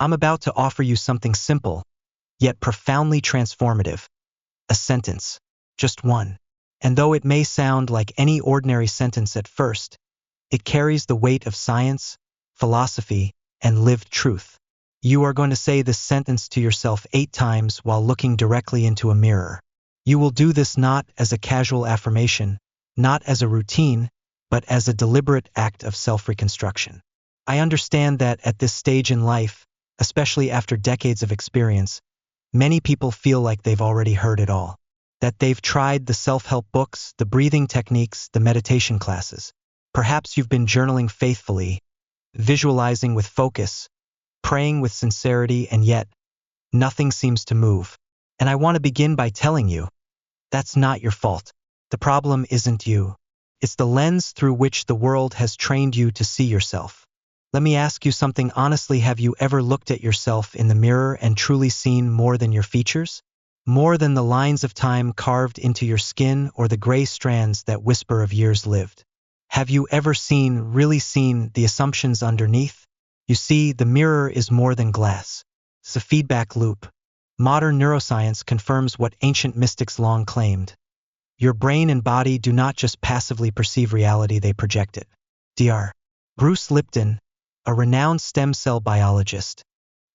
I'm about to offer you something simple, yet profoundly transformative. A sentence. Just one. And though it may sound like any ordinary sentence at first, it carries the weight of science, philosophy, and lived truth. You are going to say this sentence to yourself 8 times while looking directly into a mirror. You will do this not as a casual affirmation, not as a routine, but as a deliberate act of self-reconstruction. I understand that at this stage in life, especially after decades of experience, many people feel like they've already heard it all. That they've tried the self-help books, the breathing techniques, the meditation classes. Perhaps you've been journaling faithfully, visualizing with focus, praying with sincerity, and yet, nothing seems to move. And I want to begin by telling you, that's not your fault. The problem isn't you. It's the lens through which the world has trained you to see yourself. Let me ask you something honestly. Have you ever looked at yourself in the mirror and truly seen more than your features? More than the lines of time carved into your skin or the gray strands that whisper of years lived? Have you ever really seen the assumptions underneath? You see, the mirror is more than glass. It's a feedback loop. Modern neuroscience confirms what ancient mystics long claimed. Your brain and body do not just passively perceive reality, they project it. Dr. Bruce Lipton, a renowned stem cell biologist,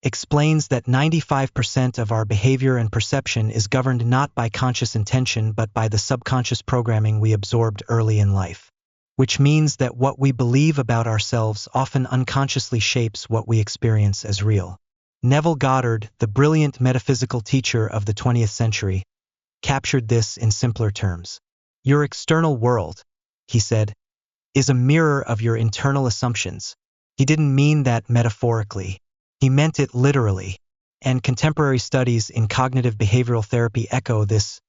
explains that 95% of our behavior and perception is governed not by conscious intention but by the subconscious programming we absorbed early in life. Which means that what we believe about ourselves often unconsciously shapes what we experience as real. Neville Goddard, the brilliant metaphysical teacher of the 20th century, captured this in simpler terms. Your external world, he said, is a mirror of your internal assumptions. He didn't mean that metaphorically. He meant it literally. And contemporary studies in cognitive behavioral therapy echo this.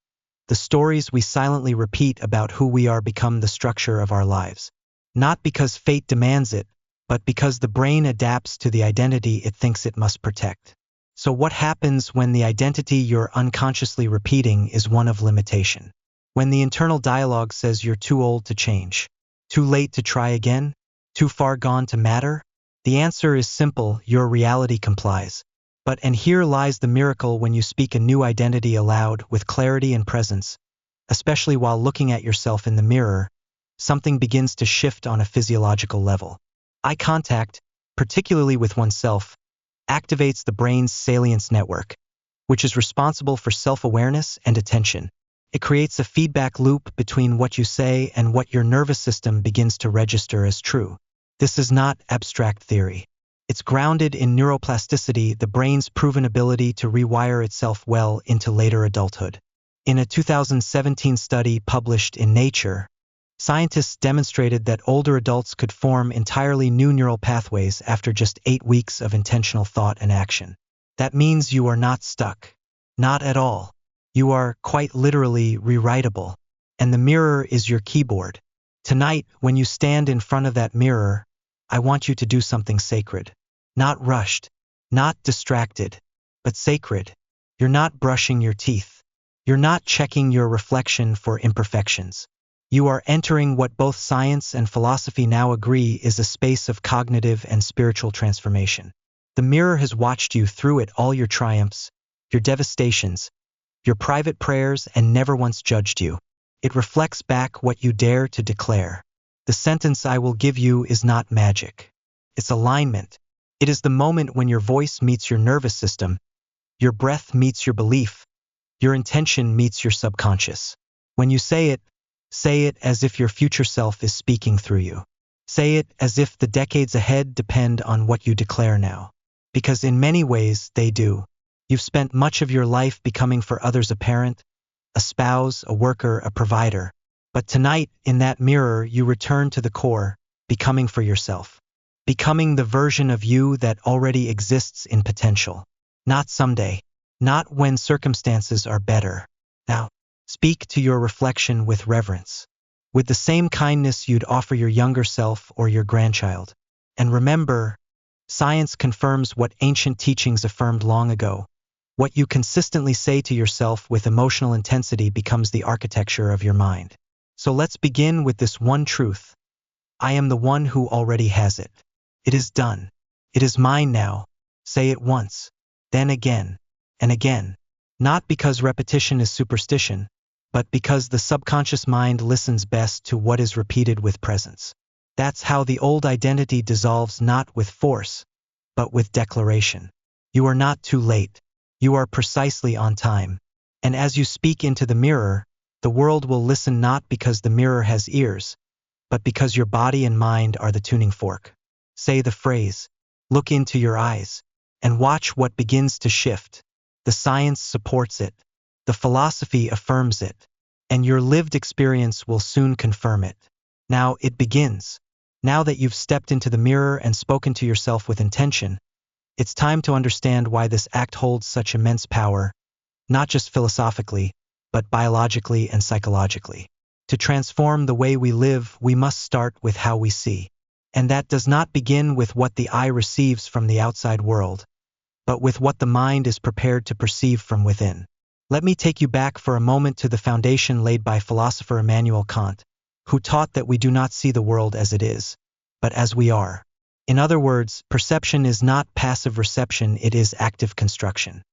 The stories we silently repeat about who we are become the structure of our lives. Not because fate demands it, but because the brain adapts to the identity it thinks it must protect. So what happens when the identity you're unconsciously repeating is one of limitation? When the internal dialogue says you're too old to change, too late to try again, too far gone to matter? The answer is simple: your reality complies. And here lies the miracle when you speak a new identity aloud with clarity and presence, especially while looking at yourself in the mirror, something begins to shift on a physiological level. Eye contact, particularly with oneself, activates the brain's salience network, which is responsible for self-awareness and attention. It creates a feedback loop between what you say and what your nervous system begins to register as true. This is not abstract theory. It's grounded in neuroplasticity, the brain's proven ability to rewire itself well into later adulthood. In a 2017 study published in Nature, scientists demonstrated that older adults could form entirely new neural pathways after just 8 weeks of intentional thought and action. That means you are not stuck. Not at all. You are, quite literally, rewritable. And the mirror is your keyboard. Tonight, when you stand in front of that mirror, I want you to do something sacred. Not rushed, not distracted, but sacred. You're not brushing your teeth. You're not checking your reflection for imperfections. You are entering what both science and philosophy now agree is a space of cognitive and spiritual transformation. The mirror has watched you through it, all your triumphs, your devastations, your private prayers, and never once judged you. It reflects back what you dare to declare. The sentence I will give you is not magic. It's alignment. It is the moment when your voice meets your nervous system, your breath meets your belief, your intention meets your subconscious. When you say it as if your future self is speaking through you. Say it as if the decades ahead depend on what you declare now. Because in many ways, they do. You've spent much of your life becoming for others a parent, a spouse, a worker, a provider. But tonight, in that mirror, you return to the core, becoming for yourself. Becoming the version of you that already exists in potential. Not someday. Not when circumstances are better. Now, speak to your reflection with reverence. With the same kindness you'd offer your younger self or your grandchild. And remember, science confirms what ancient teachings affirmed long ago. What you consistently say to yourself with emotional intensity becomes the architecture of your mind. So let's begin with this one truth. I am the one who already has it. It is done. It is mine now. Say it once, then again, and again. Not because repetition is superstition, but because the subconscious mind listens best to what is repeated with presence. That's how the old identity dissolves, not with force, but with declaration. You are not too late. You are precisely on time. And as you speak into the mirror, the world will listen, not because the mirror has ears, but because your body and mind are the tuning fork. Say the phrase, look into your eyes, and watch what begins to shift. The science supports it, the philosophy affirms it, and your lived experience will soon confirm it. Now it begins. Now that you've stepped into the mirror and spoken to yourself with intention, it's time to understand why this act holds such immense power, not just philosophically, but biologically and psychologically. To transform the way we live, we must start with how we see. And that does not begin with what the eye receives from the outside world, but with what the mind is prepared to perceive from within. Let me take you back for a moment to the foundation laid by philosopher Immanuel Kant, who taught that we do not see the world as it is, but as we are. In other words, perception is not passive reception, it is active construction.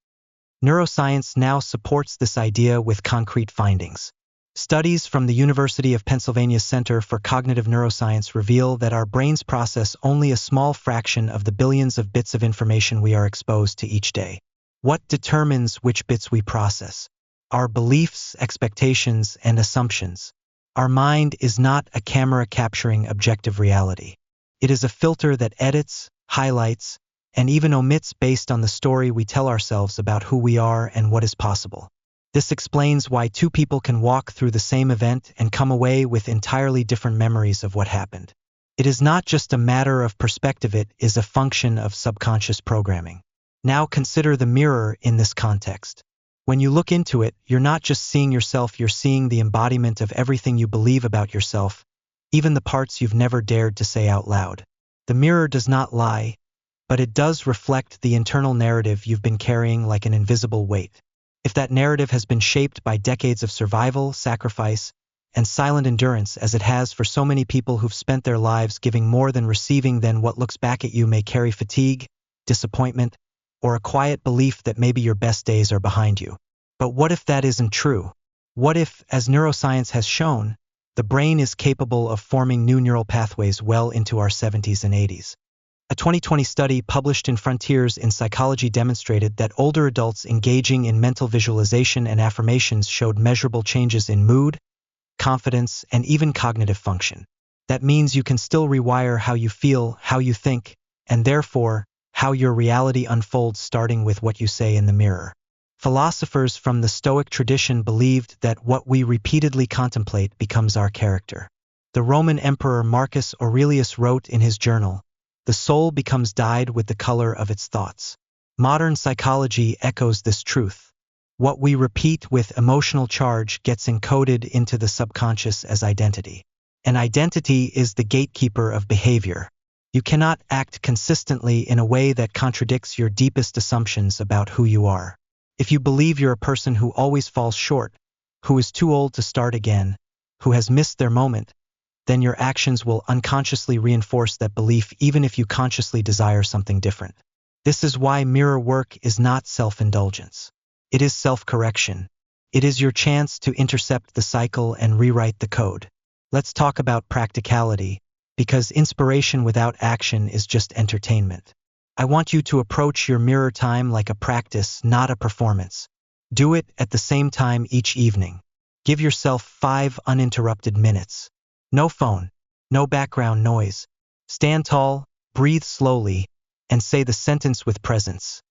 Neuroscience now supports this idea with concrete findings. Studies from the University of Pennsylvania Center for Cognitive Neuroscience reveal that our brains process only a small fraction of the billions of bits of information we are exposed to each day. What determines which bits we process? Our beliefs, expectations, and assumptions. Our mind is not a camera capturing objective reality. It is a filter that edits, highlights, and even omits based on the story we tell ourselves about who we are and what is possible. This explains why two people can walk through the same event and come away with entirely different memories of what happened. It is not just a matter of perspective, it is a function of subconscious programming. Now consider the mirror in this context. When you look into it, you're not just seeing yourself, you're seeing the embodiment of everything you believe about yourself, even the parts you've never dared to say out loud. The mirror does not lie, but it does reflect the internal narrative you've been carrying like an invisible weight. If that narrative has been shaped by decades of survival, sacrifice, and silent endurance, as it has for so many people who've spent their lives giving more than receiving, then what looks back at you may carry fatigue, disappointment, or a quiet belief that maybe your best days are behind you. But what if that isn't true? What if, as neuroscience has shown, the brain is capable of forming new neural pathways well into our 70s and 80s? A 2020 study published in Frontiers in Psychology demonstrated that older adults engaging in mental visualization and affirmations showed measurable changes in mood, confidence, and even cognitive function. That means you can still rewire how you feel, how you think, and therefore, how your reality unfolds, starting with what you say in the mirror. Philosophers from the Stoic tradition believed that what we repeatedly contemplate becomes our character. The Roman Emperor Marcus Aurelius wrote in his journal, "The soul becomes dyed with the color of its thoughts." Modern psychology echoes this truth. What we repeat with emotional charge gets encoded into the subconscious as identity. And identity is the gatekeeper of behavior. You cannot act consistently in a way that contradicts your deepest assumptions about who you are. If you believe you're a person who always falls short, who is too old to start again, who has missed their moment, then your actions will unconsciously reinforce that belief even if you consciously desire something different. This is why mirror work is not self-indulgence. It is self-correction. It is your chance to intercept the cycle and rewrite the code. Let's talk about practicality, because inspiration without action is just entertainment. I want you to approach your mirror time like a practice, not a performance. Do it at the same time each evening. Give yourself 5 uninterrupted minutes. No phone, no background noise. Stand tall, breathe slowly, and say the sentence with presence.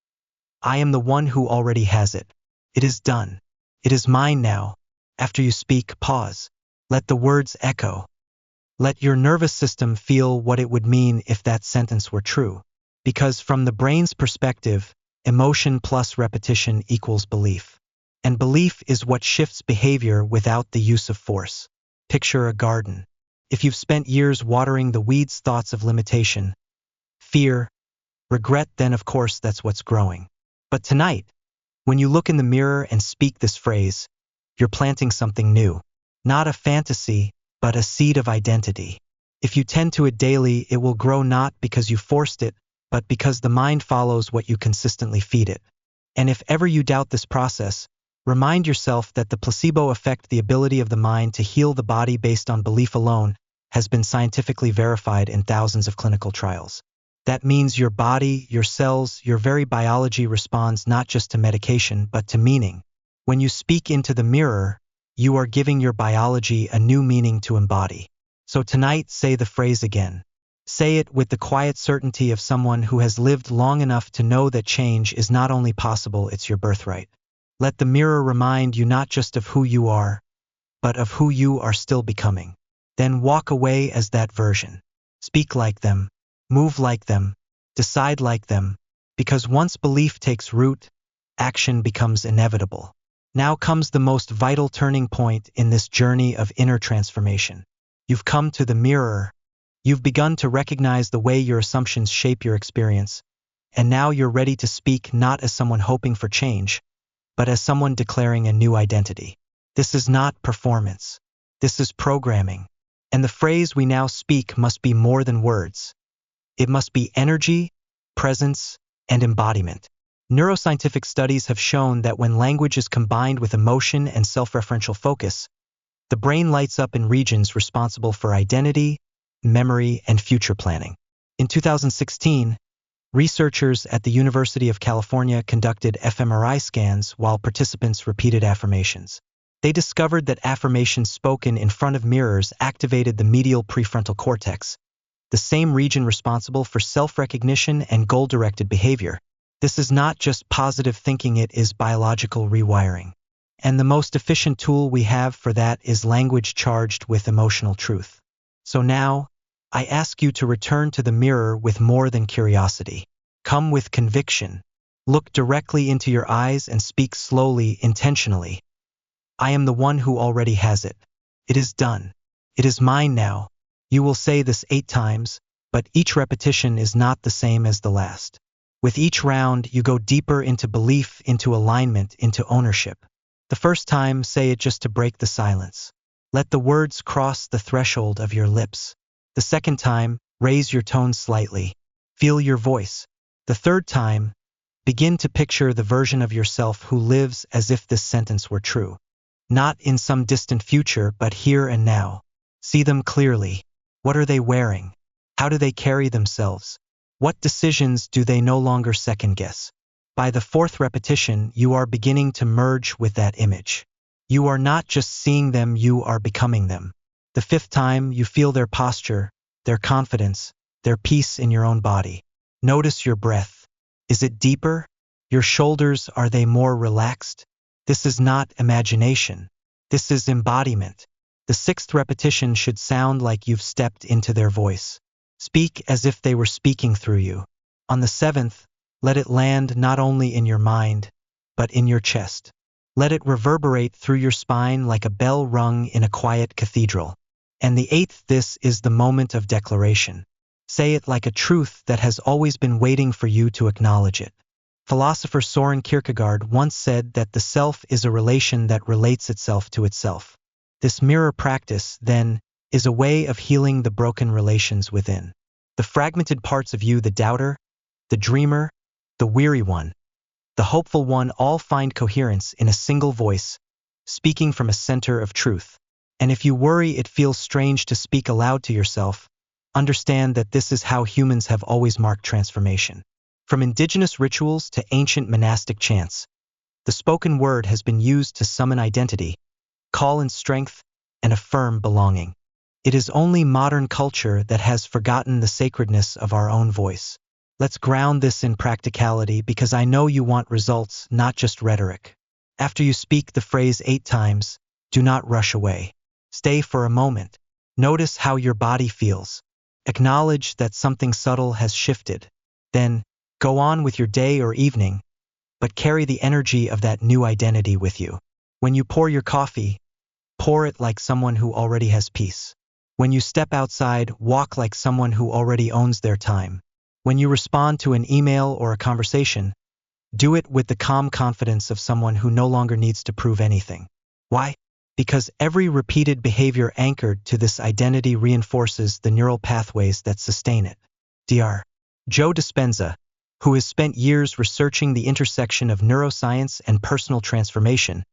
I am the one who already has it. It is done. It is mine now. After you speak, pause. Let the words echo. Let your nervous system feel what it would mean if that sentence were true. Because from the brain's perspective, emotion plus repetition equals belief. And belief is what shifts behavior without the use of force. Picture a garden. If you've spent years watering the weeds, thoughts of limitation, fear, regret, then of course that's what's growing. But tonight, when you look in the mirror and speak this phrase, you're planting something new. Not a fantasy, but a seed of identity. If you tend to it daily, it will grow, not because you forced it, but because the mind follows what you consistently feed it. And if ever you doubt this process, remind yourself that the placebo effect, the ability of the mind to heal the body based on belief alone, has been scientifically verified in thousands of clinical trials. That means your body, your cells, your very biology responds not just to medication but to meaning. When you speak into the mirror, you are giving your biology a new meaning to embody. So tonight, say the phrase again. Say it with the quiet certainty of someone who has lived long enough to know that change is not only possible, it's your birthright. Let the mirror remind you not just of who you are, but of who you are still becoming. Then walk away as that version. Speak like them, move like them, decide like them, because once belief takes root, action becomes inevitable. Now comes the most vital turning point in this journey of inner transformation. You've come to the mirror. You've begun to recognize the way your assumptions shape your experience, and now you're ready to speak not as someone hoping for change, but as someone declaring a new identity. This is not performance. This is programming. And the phrase we now speak must be more than words. It must be energy, presence, and embodiment. Neuroscientific studies have shown that when language is combined with emotion and self-referential focus, the brain lights up in regions responsible for identity, memory, and future planning. In 2016, researchers at the University of California conducted fMRI scans while participants repeated affirmations. They discovered that affirmations spoken in front of mirrors activated the medial prefrontal cortex, the same region responsible for self-recognition and goal-directed behavior. This is not just positive thinking, it is biological rewiring. And the most efficient tool we have for that is language charged with emotional truth. So now, I ask you to return to the mirror with more than curiosity. Come with conviction. Look directly into your eyes and speak slowly, intentionally. I am the one who already has it. It is done. It is mine now. You will say this 8 times, but each repetition is not the same as the last. With each round, you go deeper into belief, into alignment, into ownership. The first time, say it just to break the silence. Let the words cross the threshold of your lips. The second time, raise your tone slightly. Feel your voice. The third time, begin to picture the version of yourself who lives as if this sentence were true. Not in some distant future, but here and now. See them clearly. What are they wearing? How do they carry themselves? What decisions do they no longer second-guess? By the 4th repetition, you are beginning to merge with that image. You are not just seeing them, you are becoming them. The 5th time, you feel their posture, their confidence, their peace in your own body. Notice your breath. Is it deeper? Your shoulders, are they more relaxed? This is not imagination. This is embodiment. The 6th repetition should sound like you've stepped into their voice. Speak as if they were speaking through you. On the 7th, let it land not only in your mind, but in your chest. Let it reverberate through your spine like a bell rung in a quiet cathedral. And the 8th, this is the moment of declaration. Say it like a truth that has always been waiting for you to acknowledge it. Philosopher Soren Kierkegaard once said that the self is a relation that relates itself to itself. This mirror practice, then, is a way of healing the broken relations within. The fragmented parts of you, the doubter, the dreamer, the weary one, the hopeful one, all find coherence in a single voice, speaking from a center of truth. And if you worry it feels strange to speak aloud to yourself, understand that this is how humans have always marked transformation. From indigenous rituals to ancient monastic chants, the spoken word has been used to summon identity, call in strength, and affirm belonging. It is only modern culture that has forgotten the sacredness of our own voice. Let's ground this in practicality, because I know you want results, not just rhetoric. After you speak the phrase 8 times, do not rush away. Stay for a moment. Notice how your body feels. Acknowledge that something subtle has shifted. Then, go on with your day or evening, but carry the energy of that new identity with you. When you pour your coffee, pour it like someone who already has peace. When you step outside, walk like someone who already owns their time. When you respond to an email or a conversation, do it with the calm confidence of someone who no longer needs to prove anything. Why? Because every repeated behavior anchored to this identity reinforces the neural pathways that sustain it. Dr. Joe Dispenza, who has spent years researching the intersection of neuroscience and personal transformation,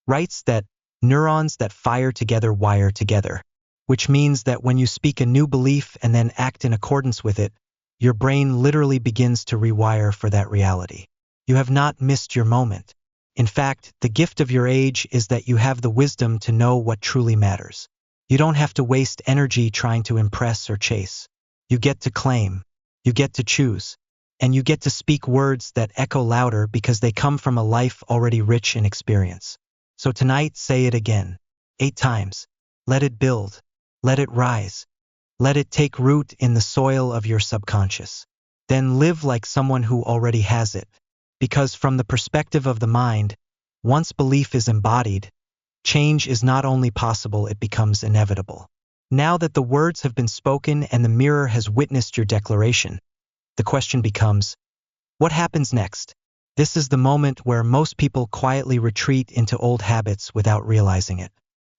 writes that neurons that fire together wire together, which means that when you speak a new belief and then act in accordance with it, your brain literally begins to rewire for that reality. You have not missed your moment. In fact, the gift of your age is that you have the wisdom to know what truly matters. You don't have to waste energy trying to impress or chase. You get to claim, you get to choose, and you get to speak words that echo louder because they come from a life already rich in experience. So tonight, say it again, 8 times. Let it build. Let it rise. Let it take root in the soil of your subconscious. Then live like someone who already has it. Because from the perspective of the mind, once belief is embodied, change is not only possible, it becomes inevitable. Now that the words have been spoken and the mirror has witnessed your declaration, the question becomes, what happens next? This is the moment where most people quietly retreat into old habits without realizing it.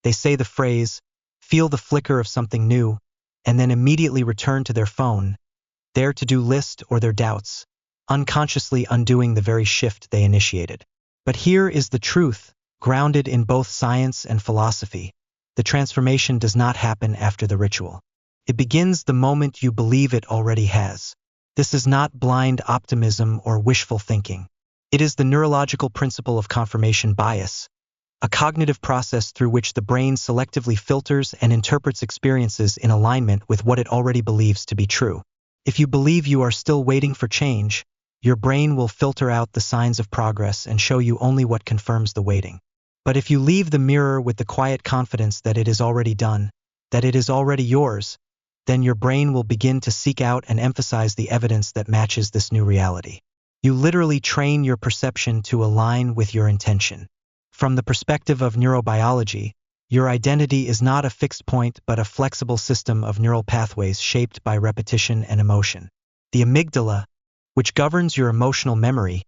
They say the phrase, feel the flicker of something new, and then immediately return to their phone, their to-do list, or their doubts, unconsciously undoing the very shift they initiated. But here is the truth, grounded in both science and philosophy. The transformation does not happen after the ritual. It begins the moment you believe it already has. This is not blind optimism or wishful thinking. It is the neurological principle of confirmation bias, a cognitive process through which the brain selectively filters and interprets experiences in alignment with what it already believes to be true. If you believe you are still waiting for change, your brain will filter out the signs of progress and show you only what confirms the waiting. But if you leave the mirror with the quiet confidence that it is already done, that it is already yours, then your brain will begin to seek out and emphasize the evidence that matches this new reality. You literally train your perception to align with your intention. From the perspective of neurobiology, your identity is not a fixed point but a flexible system of neural pathways shaped by repetition and emotion. The amygdala, which governs your emotional memory,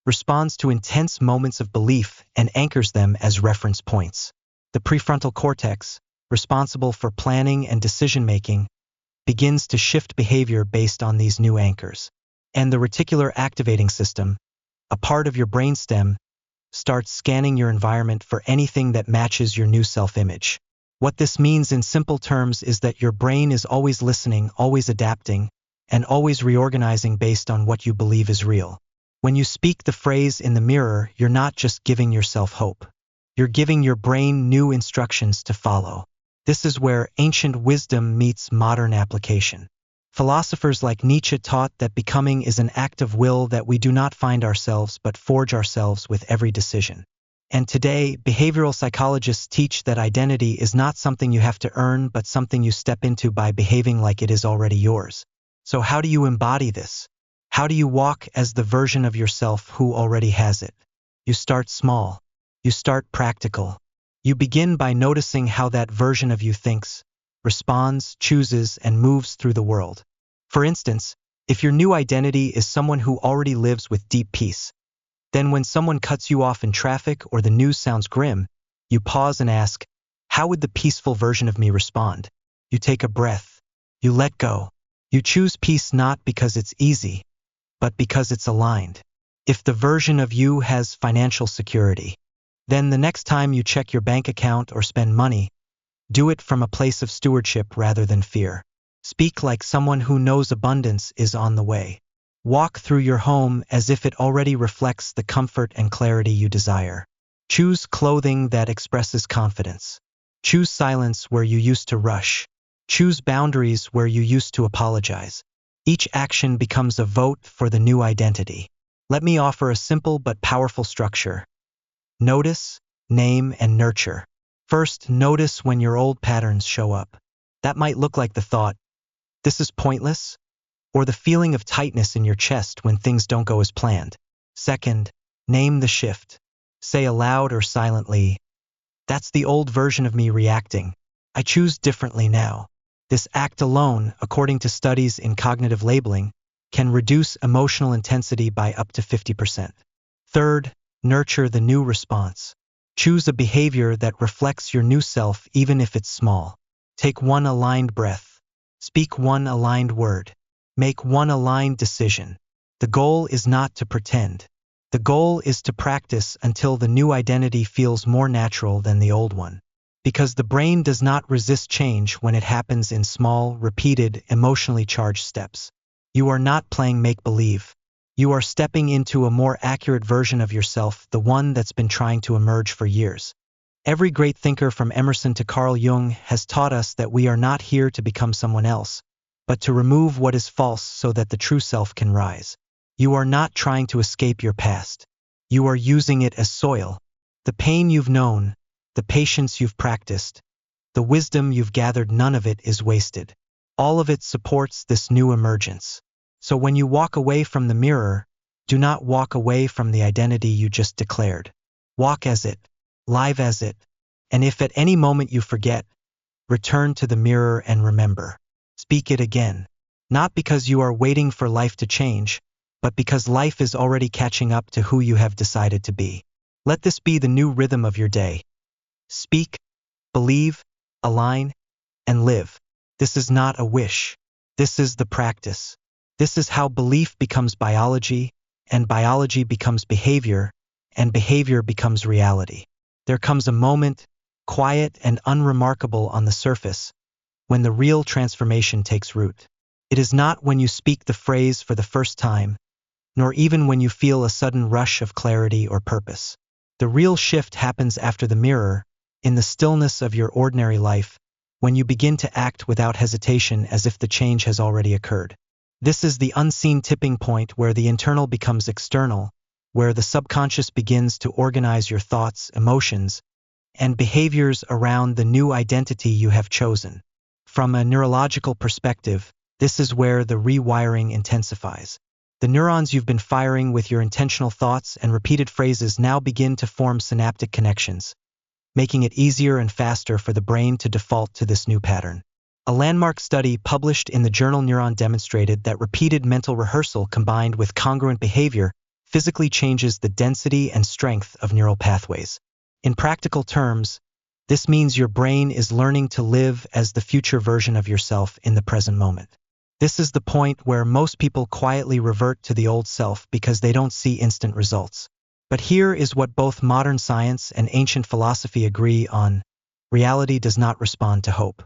responds to intense moments of belief and anchors them as reference points. The prefrontal cortex, responsible for planning and decision-making, begins to shift behavior based on these new anchors. And the reticular activating system, a part of your brainstem, starts scanning your environment for anything that matches your new self-image. What this means in simple terms is that your brain is always listening, always adapting, and always reorganizing based on what you believe is real. When you speak the phrase in the mirror, you're not just giving yourself hope. You're giving your brain new instructions to follow. This is where ancient wisdom meets modern application. Philosophers like Nietzsche taught that becoming is an act of will, that we do not find ourselves but forge ourselves with every decision. And today, behavioral psychologists teach that identity is not something you have to earn but something you step into by behaving like it is already yours. So how do you embody this? How do you walk as the version of yourself who already has it? You start small. You start practical. You begin by noticing how that version of you thinks, responds, chooses, and moves through the world. For instance, if your new identity is someone who already lives with deep peace, then when someone cuts you off in traffic or the news sounds grim, you pause and ask, how would the peaceful version of me respond? You take a breath. You let go. You choose peace not because it's easy, but because it's aligned. If the version of you has financial security, then the next time you check your bank account or spend money, do it from a place of stewardship rather than fear. Speak like someone who knows abundance is on the way. Walk through your home as if it already reflects the comfort and clarity you desire. Choose clothing that expresses confidence. Choose silence where you used to rush. Choose boundaries where you used to apologize. Each action becomes a vote for the new identity. Let me offer a simple but powerful structure. Notice, name, and nurture. First, notice when your old patterns show up. That might look like the thought, "This is pointless," or the feeling of tightness in your chest when things don't go as planned. Second, name the shift. Say aloud or silently, "That's the old version of me reacting. I choose differently now." This act alone, according to studies in cognitive labeling, can reduce emotional intensity by up to 50%. Third, nurture the new response. Choose a behavior that reflects your new self even if it's small. Take one aligned breath. Speak one aligned word. Make one aligned decision. The goal is not to pretend. The goal is to practice until the new identity feels more natural than the old one. Because the brain does not resist change when it happens in small, repeated, emotionally charged steps. You are not playing make-believe. You are stepping into a more accurate version of yourself, the one that's been trying to emerge for years. Every great thinker from Emerson to Carl Jung has taught us that we are not here to become someone else, but to remove what is false so that the true self can rise. You are not trying to escape your past. You are using it as soil. The pain you've known, the patience you've practiced, the wisdom you've gathered, none of it is wasted. All of it supports this new emergence. So when you walk away from the mirror, do not walk away from the identity you just declared. Walk as it, live as it, and if at any moment you forget, return to the mirror and remember. Speak it again. Not because you are waiting for life to change, but because life is already catching up to who you have decided to be. Let this be the new rhythm of your day. Speak, believe, align, and live. This is not a wish. This is the practice. This is how belief becomes biology, and biology becomes behavior, and behavior becomes reality. There comes a moment, quiet and unremarkable on the surface, when the real transformation takes root. It is not when you speak the phrase for the first time, nor even when you feel a sudden rush of clarity or purpose. The real shift happens after the mirror, in the stillness of your ordinary life, when you begin to act without hesitation as if the change has already occurred. This is the unseen tipping point where the internal becomes external, where the subconscious begins to organize your thoughts, emotions, and behaviors around the new identity you have chosen. From a neurological perspective, this is where the rewiring intensifies. The neurons you've been firing with your intentional thoughts and repeated phrases now begin to form synaptic connections, making it easier and faster for the brain to default to this new pattern. A landmark study published in the journal Neuron demonstrated that repeated mental rehearsal combined with congruent behavior physically changes the density and strength of neural pathways. In practical terms, this means your brain is learning to live as the future version of yourself in the present moment. This is the point where most people quietly revert to the old self because they don't see instant results. But here is what both modern science and ancient philosophy agree on. Reality does not respond to hope.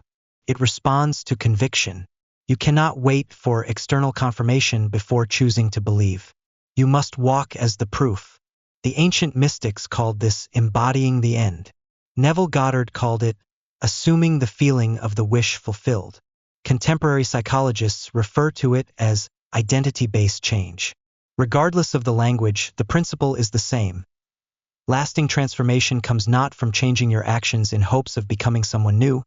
It responds to conviction. You cannot wait for external confirmation before choosing to believe. You must walk as the proof. The ancient mystics called this embodying the end. Neville Goddard called it assuming the feeling of the wish fulfilled. Contemporary psychologists refer to it as identity-based change. Regardless of the language, the principle is the same. Lasting transformation comes not from changing your actions in hopes of becoming someone new,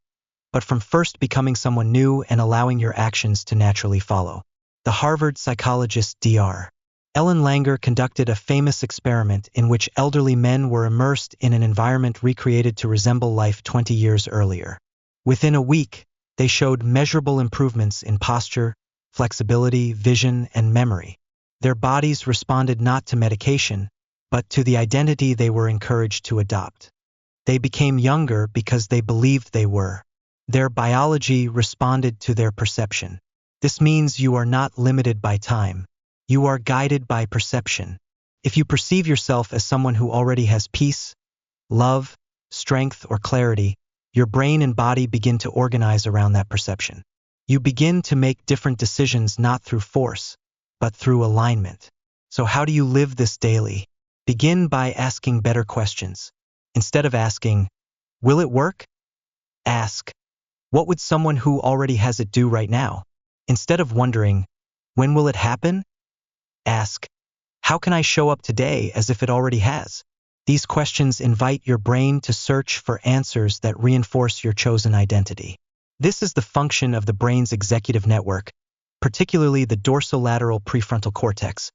but from first becoming someone new and allowing your actions to naturally follow. The Harvard psychologist Dr. Ellen Langer conducted a famous experiment in which elderly men were immersed in an environment recreated to resemble life 20 years earlier. Within a week, they showed measurable improvements in posture, flexibility, vision, and memory. Their bodies responded not to medication, but to the identity they were encouraged to adopt. They became younger because they believed they were. Their biology responded to their perception. This means you are not limited by time. You are guided by perception. If you perceive yourself as someone who already has peace, love, strength, or clarity, your brain and body begin to organize around that perception. You begin to make different decisions not through force, but through alignment. So how do you live this daily? Begin by asking better questions. Instead of asking, will it work? Ask, what would someone who already has it do right now? Instead of wondering, when will it happen? Ask, how can I show up today as if it already has? These questions invite your brain to search for answers that reinforce your chosen identity. This is the function of the brain's executive network, particularly the dorsolateral prefrontal cortex,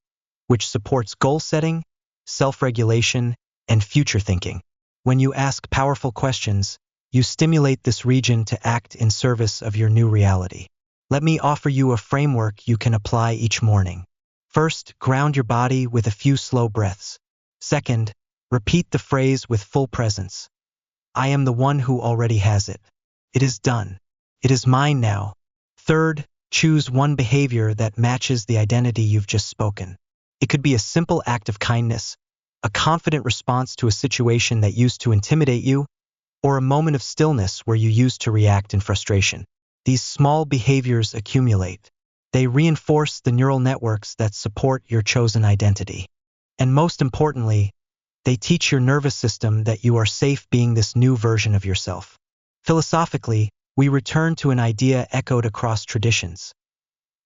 which supports goal setting, self-regulation, and future thinking. When you ask powerful questions, you stimulate this region to act in service of your new reality. Let me offer you a framework you can apply each morning. First, ground your body with a few slow breaths. Second, repeat the phrase with full presence. I am the one who already has it. It is done. It is mine now. Third, Choose one behavior that matches the identity you've just spoken. It could be a simple act of kindness, a confident response to a situation that used to intimidate you, or a moment of stillness where you used to react in frustration. These small behaviors accumulate. They reinforce the neural networks that support your chosen identity. And most importantly, they teach your nervous system that you are safe being this new version of yourself. Philosophically, we return to an idea echoed across traditions.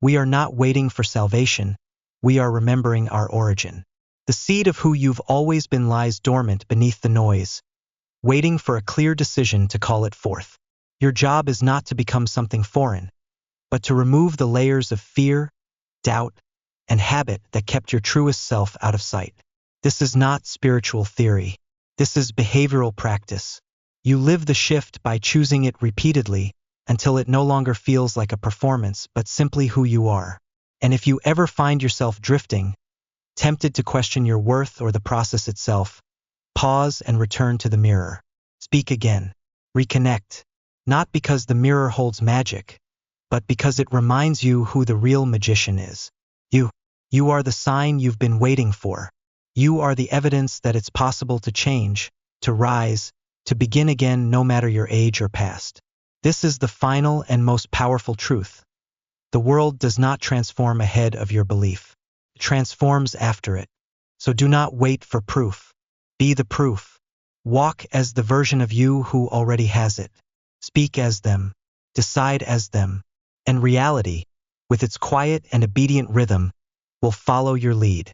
We are not waiting for salvation, we are remembering our origin. The seed of who you've always been lies dormant beneath the noise, waiting for a clear decision to call it forth. Your job is not to become something foreign, but to remove the layers of fear, doubt, and habit that kept your truest self out of sight. This is not spiritual theory. This is behavioral practice. You live the shift by choosing it repeatedly until it no longer feels like a performance but simply who you are. And if you ever find yourself drifting, tempted to question your worth or the process itself, pause and return to the mirror. Speak again. Reconnect. Not because the mirror holds magic, but because it reminds you who the real magician is. You. You are the sign you've been waiting for. You are the evidence that it's possible to change, to rise, to begin again no matter your age or past. This is the final and most powerful truth. The world does not transform ahead of your belief. It transforms after it. So do not wait for proof. Be the proof. Walk as the version of you who already has it. Speak as them. Decide as them. And reality, with its quiet and obedient rhythm, will follow your lead.